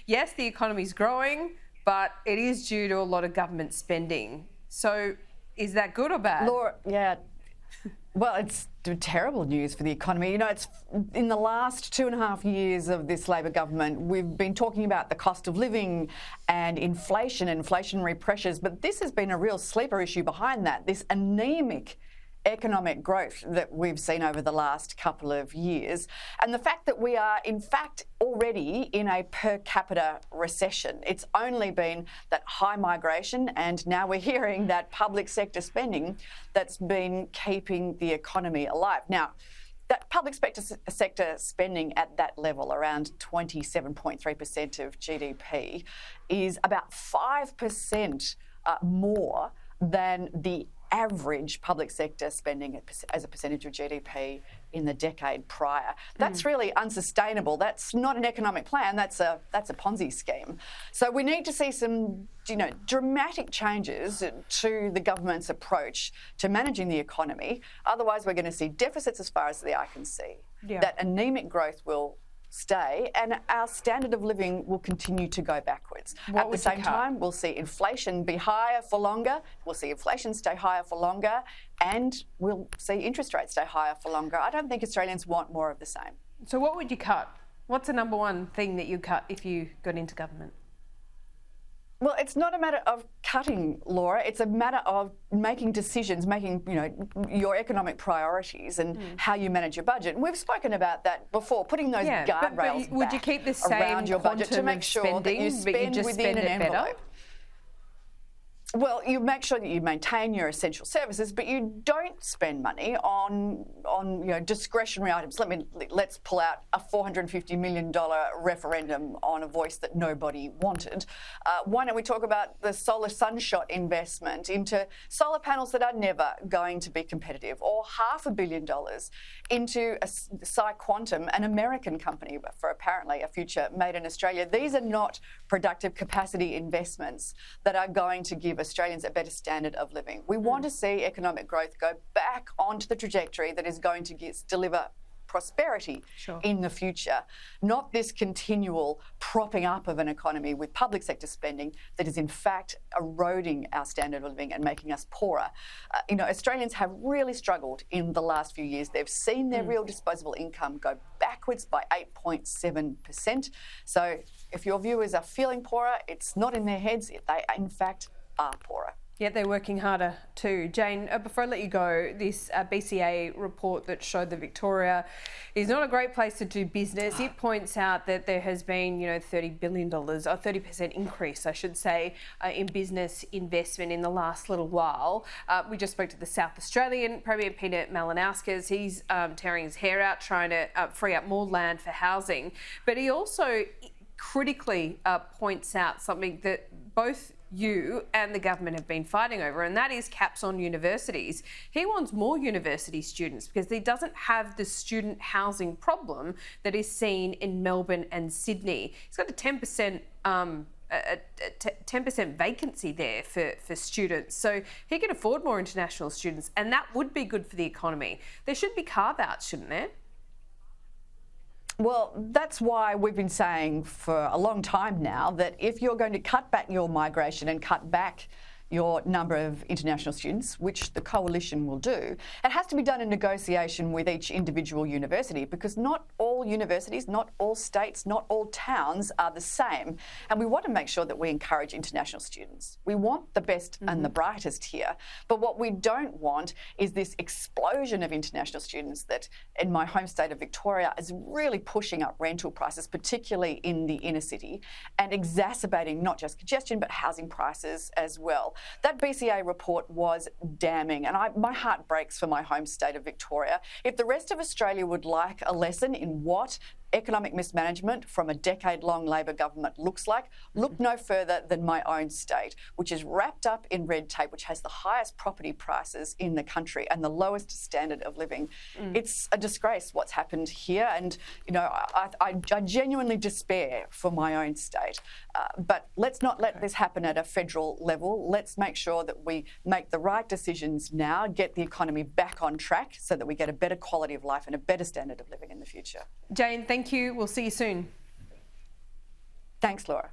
yes, the economy's growing, but it is due to a lot of government spending. So is that good or bad? Laura, yeah. Well, it's terrible news for the economy. You know, it's in the last 2.5 years of this Labor government, we've been talking about the cost of living and inflation, inflationary pressures, but this has been a real sleeper issue behind that, this anaemic economic growth that we've seen over the last couple of years. And the fact that we are, in fact, already in a per capita recession. It's only been that high migration, and now we're hearing that public sector spending that's been keeping the economy alive. Now, that public sector spending at that level, around 27.3% of GDP, is about 5% more than the average public sector spending as a percentage of GDP in the decade prior. That's really unsustainable. That's not an economic plan. That's a Ponzi scheme. So we need to see some, dramatic changes to the government's approach to managing the economy. Otherwise, we're going to see deficits as far as the eye can see. Yeah. That anaemic growth will stay, and our standard of living will continue to go backwards. At the same time, we'll see inflation be higher for longer, we'll see inflation stay higher for longer, and we'll see interest rates stay higher for longer. I don't think Australians want more of the same. So what would you cut? What's the number one thing that you cut if you got into government? Well, it's not a matter of cutting, Laura. It's a matter of making decisions, making, your economic priorities and how you manage your budget. And we've spoken about that before, putting those guardrails would you keep the same around your budget to make sure that you spend within an envelope. Better? Well, you make sure that you maintain your essential services, but you don't spend money on discretionary items. Let's pull out a $450 million referendum on a voice that nobody wanted. Why don't we talk about the solar sunshot investment into solar panels that are never going to be competitive, or $500 million into Quantum, an American company for apparently a future made in Australia. These are not productive capacity investments that are going to give Australians a better standard of living. We want to see economic growth go back onto the trajectory that is going to deliver prosperity in the future, not this continual propping up of an economy with public sector spending that is in fact eroding our standard of living and making us poorer. Australians have really struggled in the last few years. They've seen their real disposable income go backwards by 8.7%. So if your viewers are feeling poorer, it's not in their heads. They, in fact, are poorer. Yeah, they're working harder too. Jane, before I let you go, this BCA report that showed that Victoria is not a great place to do business. It points out that there has been, $30 billion, or 30% increase, I should say, in business investment in the last little while. We just spoke to the South Australian Premier, Peter Malinauskas. He's tearing his hair out, trying to free up more land for housing. But he also critically points out something that both you and the government have been fighting over, and that is caps on universities. He wants more university students because he doesn't have the student housing problem that is seen in Melbourne and Sydney. He's got a 10% 10% vacancy there for students. So he can afford more international students, and that would be good for the economy. There should be carve-outs, shouldn't there? Well, that's why we've been saying for a long time now that if you're going to cut back your migration and cut back your number of international students, which the coalition will do, it has to be done in negotiation with each individual university, because not all universities, not all states, not all towns are the same. And we want to make sure that we encourage international students. We want the best and the brightest here. But what we don't want is this explosion of international students that in my home state of Victoria is really pushing up rental prices, particularly in the inner city, and exacerbating not just congestion, but housing prices as well. That BCA report was damning, and my heart breaks for my home state of Victoria. If the rest of Australia would like a lesson in what economic mismanagement from a decade-long Labor government looks like, look no further than my own state, which is wrapped up in red tape, which has the highest property prices in the country and the lowest standard of living. It's a disgrace what's happened here, and I genuinely despair for my own state. But let's not let this happen at a federal level. Let's make sure that we make the right decisions now, get the economy back on track so that we get a better quality of life and a better standard of living in the future. Jane, thank you. We'll see you soon. Thanks, Laura.